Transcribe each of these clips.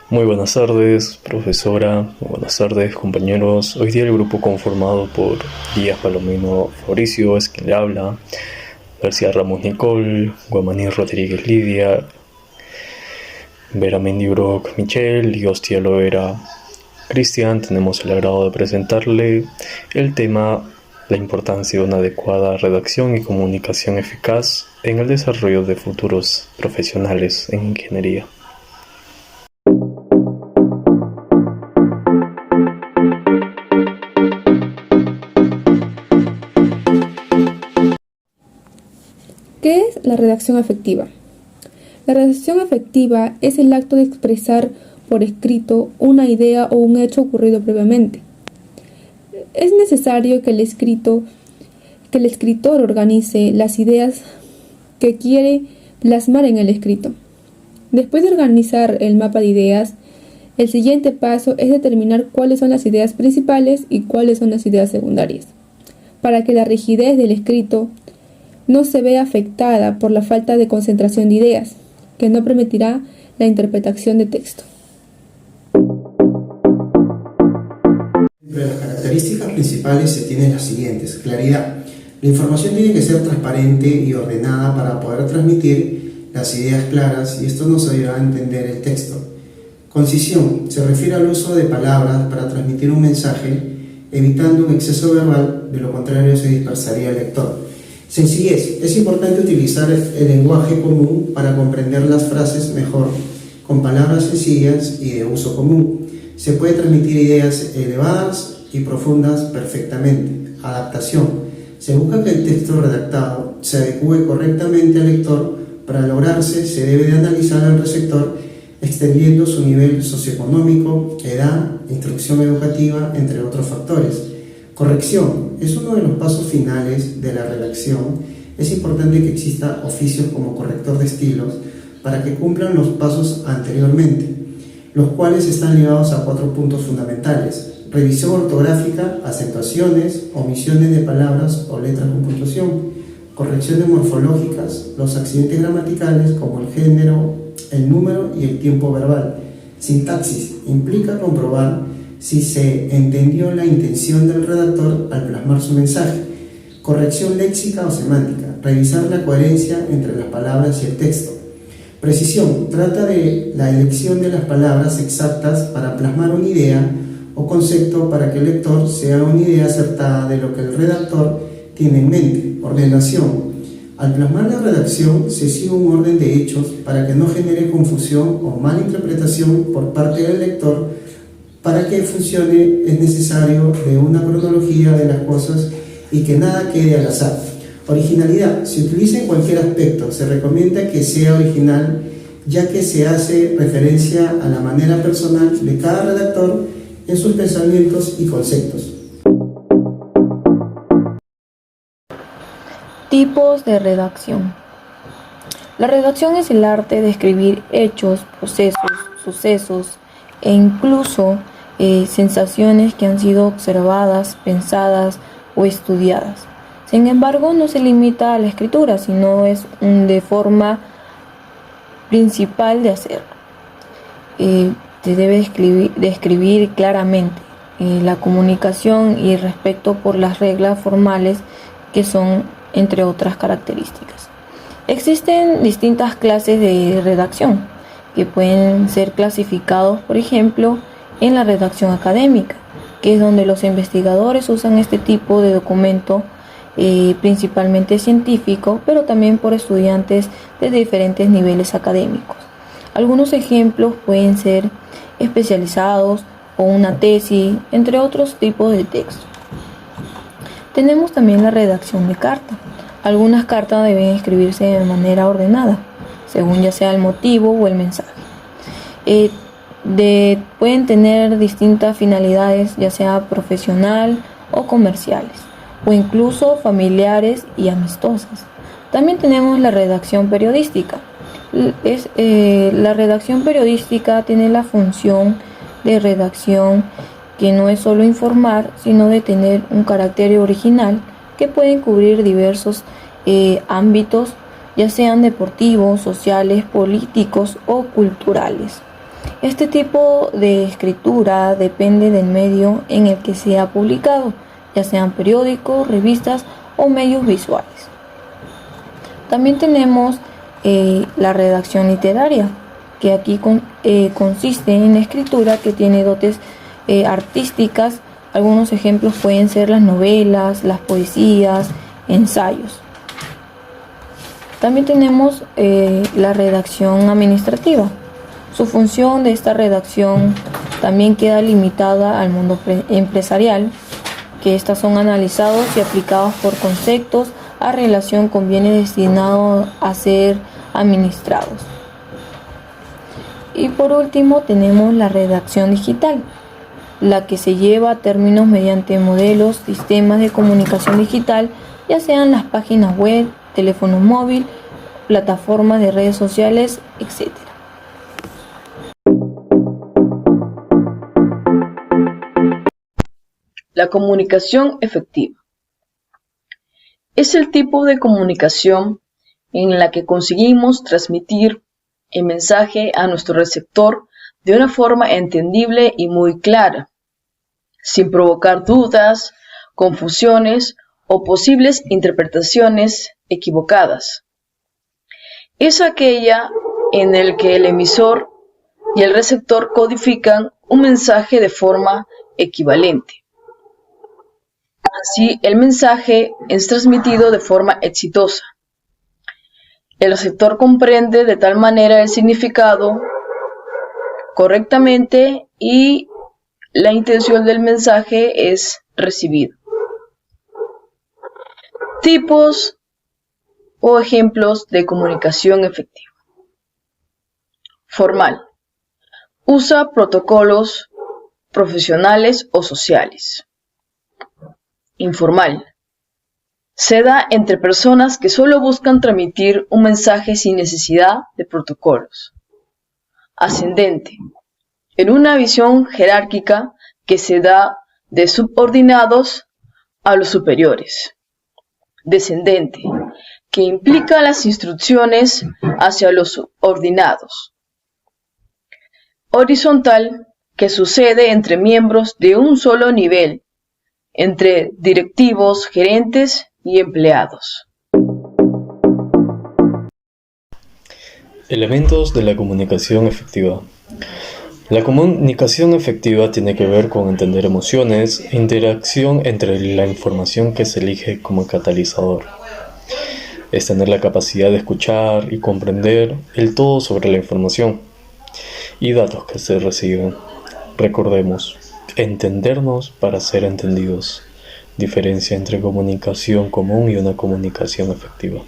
Muy buenas tardes, profesora. Muy buenas tardes, compañeros. Hoy día el grupo conformado por Díaz Palomino Fabricio, es quien le habla, García Ramos Nicole, Guamaní Rodríguez Lidia, Vera Brock Michelle y Hostia Loera Cristian. Tenemos el agrado de presentarle el tema: la importancia de una adecuada redacción y comunicación eficaz en el desarrollo de futuros profesionales en ingeniería. ¿Qué es la redacción afectiva? La redacción afectiva es el acto de expresar por escrito una idea o un hecho ocurrido previamente. Es necesario que el escritor organice las ideas que quiere plasmar en el escrito. Después de organizar el mapa de ideas, el siguiente paso es determinar cuáles son las ideas principales y cuáles son las ideas secundarias, para que la rigidez del escrito no se vea afectada por la falta de concentración de ideas, que no permitirá la interpretación de texto. Entre las características principales se tienen las siguientes: claridad. La información tiene que ser transparente y ordenada para poder transmitir las ideas claras, y esto nos ayuda a entender el texto. Concisión. Se refiere al uso de palabras para transmitir un mensaje, evitando un exceso verbal, de lo contrario se dispersaría el lector. Sencillez. Es importante utilizar el lenguaje común para comprender las frases mejor, con palabras sencillas y de uso común. Se puede transmitir ideas elevadas y profundas perfectamente. Adaptación. Se busca que el texto redactado se adecue correctamente al lector. Para lograrse, se debe de analizar al receptor, extendiendo su nivel socioeconómico, edad, instrucción educativa, entre otros factores. Corrección. Es uno de los pasos finales de la redacción. Es importante que exista oficios como corrector de estilos para que cumplan los pasos anteriormente, los cuales están ligados a 4 puntos fundamentales: revisión ortográfica, acentuaciones, omisiones de palabras o letras con puntuación, correcciones morfológicas, los accidentes gramaticales como el género, el número y el tiempo verbal. Sintaxis. Implica comprobar si se entendió la intención del redactor al plasmar su mensaje. Corrección léxica o semántica. Revisar la coherencia entre las palabras y el texto. Precisión. Trata de la elección de las palabras exactas para plasmar una idea o concepto para que el lector se haga una idea acertada de lo que el redactor tiene en mente. Ordenación. Al plasmar la redacción se sigue un orden de hechos para que no genere confusión o mala interpretación por parte del lector. Para que funcione es necesario de una cronología de las cosas y que nada quede al azar. Originalidad. Se utiliza en cualquier aspecto. Se recomienda que sea original, ya que se hace referencia a la manera personal de cada redactor en sus pensamientos y conceptos. Tipos de redacción. La redacción es el arte de escribir hechos, procesos, sucesos e incluso sensaciones que han sido observadas, pensadas o estudiadas. Sin embargo, no se limita a la escritura, sino es de forma principal de hacerlo. Se debe escribir claramente. La comunicación y el respeto por las reglas formales, que son entre otras características. Existen distintas clases de redacción que pueden ser clasificados, por ejemplo, en la redacción académica, que es donde los investigadores usan este tipo de documento, principalmente científico, pero también por estudiantes de diferentes niveles académicos. Algunos ejemplos pueden ser especializados o una tesis, entre otros tipos de textos. Tenemos también la redacción de carta. Algunas cartas deben escribirse de manera ordenada, según ya sea el motivo o el mensaje. Pueden tener distintas finalidades, ya sea profesional o comerciales, o incluso familiares y amistosas. También tenemos la redacción periodística. La redacción periodística tiene la función de redacción que no es solo informar, sino de tener un carácter original que pueden cubrir diversos ámbitos, ya sean deportivos, sociales, políticos o culturales. Este tipo de escritura depende del medio en el que se ha publicado, ya sean periódicos, revistas o medios visuales. También tenemos la redacción literaria, que aquí consiste en la escritura que tiene dotes artísticas. Algunos ejemplos pueden ser las novelas, las poesías, ensayos. También tenemos la redacción administrativa. Su función de esta redacción también queda limitada al mundo empresarial, que estas son analizados y aplicados por conceptos a relación con bienes destinados a ser administrados. Y por último tenemos la redacción digital, la que se lleva a términos mediante modelos, sistemas de comunicación digital, ya sean las páginas web, teléfono móvil, plataformas de redes sociales, etc. La comunicación efectiva es el tipo de comunicación en la que conseguimos transmitir el mensaje a nuestro receptor de una forma entendible y muy clara, sin provocar dudas, confusiones o posibles interpretaciones equivocadas. Es aquella en la que el emisor y el receptor codifican un mensaje de forma equivalente. Así, el mensaje es transmitido de forma exitosa. El receptor comprende de tal manera el significado correctamente y la intención del mensaje es recibido. Tipos o ejemplos de comunicación efectiva. Formal. Usa protocolos profesionales o sociales. Informal. Se da entre personas que solo buscan transmitir un mensaje sin necesidad de protocolos. Ascendente. En una visión jerárquica que se da de subordinados a los superiores. Descendente, que implica las instrucciones hacia los subordinados. Horizontal, que sucede entre miembros de un solo nivel, entre directivos, gerentes y empleados. Elementos de la comunicación efectiva. La comunicación efectiva tiene que ver con entender emociones e interacción entre la información que se elige como catalizador. Es tener la capacidad de escuchar y comprender el todo sobre la información y datos que se reciben. Recordemos, entendernos para ser entendidos. Diferencia entre comunicación común y una comunicación efectiva.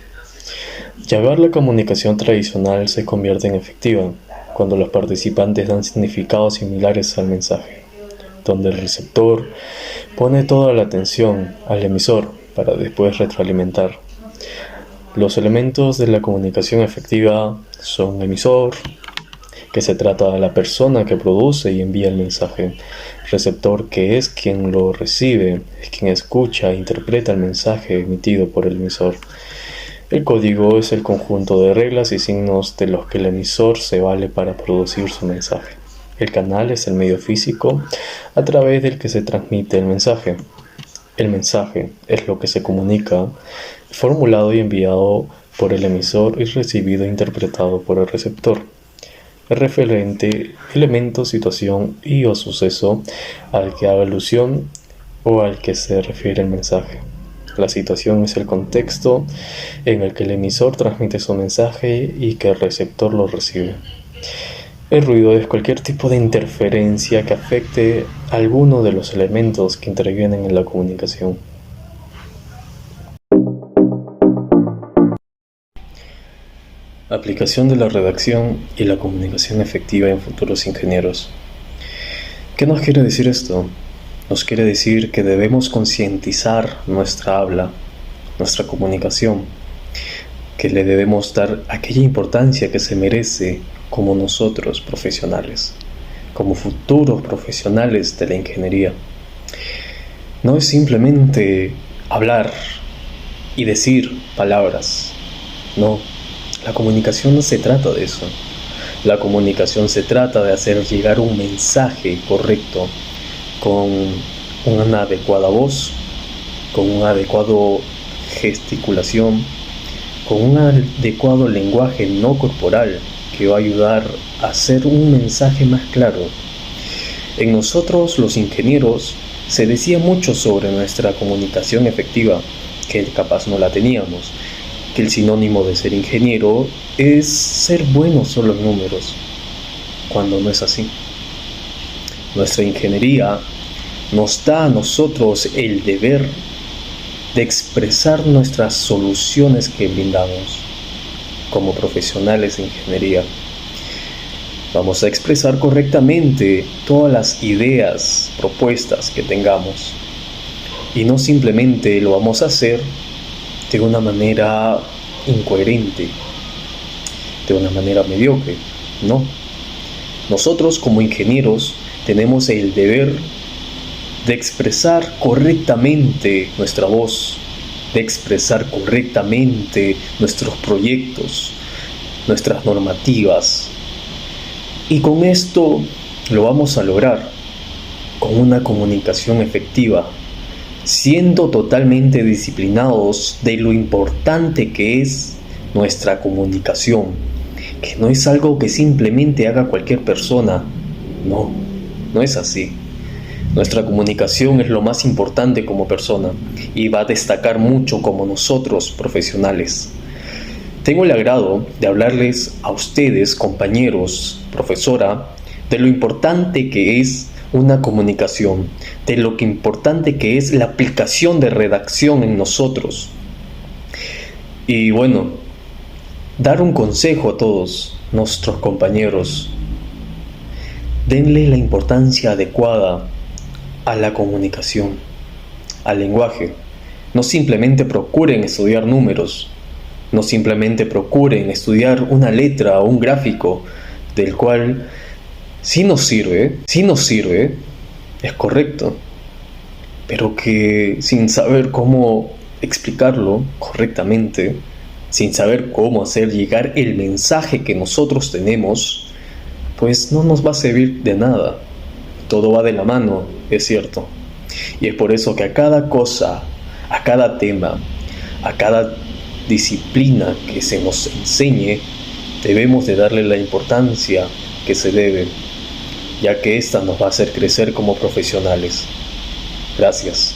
Llevar la comunicación tradicional se convierte en efectiva cuando los participantes dan significados similares al mensaje, donde el receptor pone toda la atención al emisor para después retroalimentar. Los elementos de la comunicación efectiva son emisor, que se trata de la persona que produce y envía el mensaje, receptor, que es quien lo recibe, es quien escucha e interpreta el mensaje emitido por el emisor. El código es el conjunto de reglas y signos de los que el emisor se vale para producir su mensaje. El canal es el medio físico a través del que se transmite el mensaje. El mensaje es lo que se comunica, formulado y enviado por el emisor y recibido e interpretado por el receptor. El referente, elemento, situación y o suceso al que haga alusión o al que se refiere el mensaje. La situación es el contexto en el que el emisor transmite su mensaje y que el receptor lo recibe. El ruido es cualquier tipo de interferencia que afecte a alguno de los elementos que intervienen en la comunicación. Aplicación de la redacción y la comunicación efectiva en futuros ingenieros. ¿Qué nos quiere decir esto? Nos quiere decir que debemos concientizar nuestra habla, nuestra comunicación, que le debemos dar aquella importancia que se merece como nosotros profesionales, como futuros profesionales de la ingeniería. No es simplemente hablar y decir palabras, no, la comunicación no se trata de eso. La comunicación se trata de hacer llegar un mensaje correcto con una adecuada voz, con una adecuada gesticulación, con un adecuado lenguaje no corporal que va a ayudar a hacer un mensaje más claro. En nosotros, los ingenieros, se decía mucho sobre nuestra comunicación efectiva, que capaz no la teníamos, que el sinónimo de ser ingeniero es ser bueno solo en números, cuando no es así. Nuestra ingeniería nos da a nosotros el deber de expresar nuestras soluciones que brindamos como profesionales de ingeniería. Vamos a expresar correctamente todas las ideas, propuestas que tengamos. Y no simplemente lo vamos a hacer de una manera incoherente, de una manera mediocre. No. Nosotros como ingenieros tenemos el deber de expresar correctamente nuestra voz, de expresar correctamente nuestros proyectos, nuestras normativas. Y con esto lo vamos a lograr con una comunicación efectiva, siendo totalmente disciplinados de lo importante que es nuestra comunicación, que no es algo que simplemente haga cualquier persona. No, no es así. Nuestra comunicación es lo más importante como persona y va a destacar mucho como nosotros profesionales. Tengo el agrado de hablarles a ustedes, compañeros, profesora, de lo importante que es una comunicación, de lo que importante que es la aplicación de redacción en nosotros. Y bueno, dar un consejo a todos nuestros compañeros: denle la importancia adecuada a la comunicación, al lenguaje. No simplemente procuren estudiar números, no simplemente procuren estudiar una letra o un gráfico, del cual sí nos sirve, es correcto, pero que sin saber cómo explicarlo correctamente, sin saber cómo hacer llegar el mensaje que nosotros tenemos, pues no nos va a servir de nada. Todo va de la mano, es cierto. Y es por eso que a cada cosa, a cada tema, a cada disciplina que se nos enseñe, debemos de darle la importancia que se debe, ya que esta nos va a hacer crecer como profesionales. Gracias.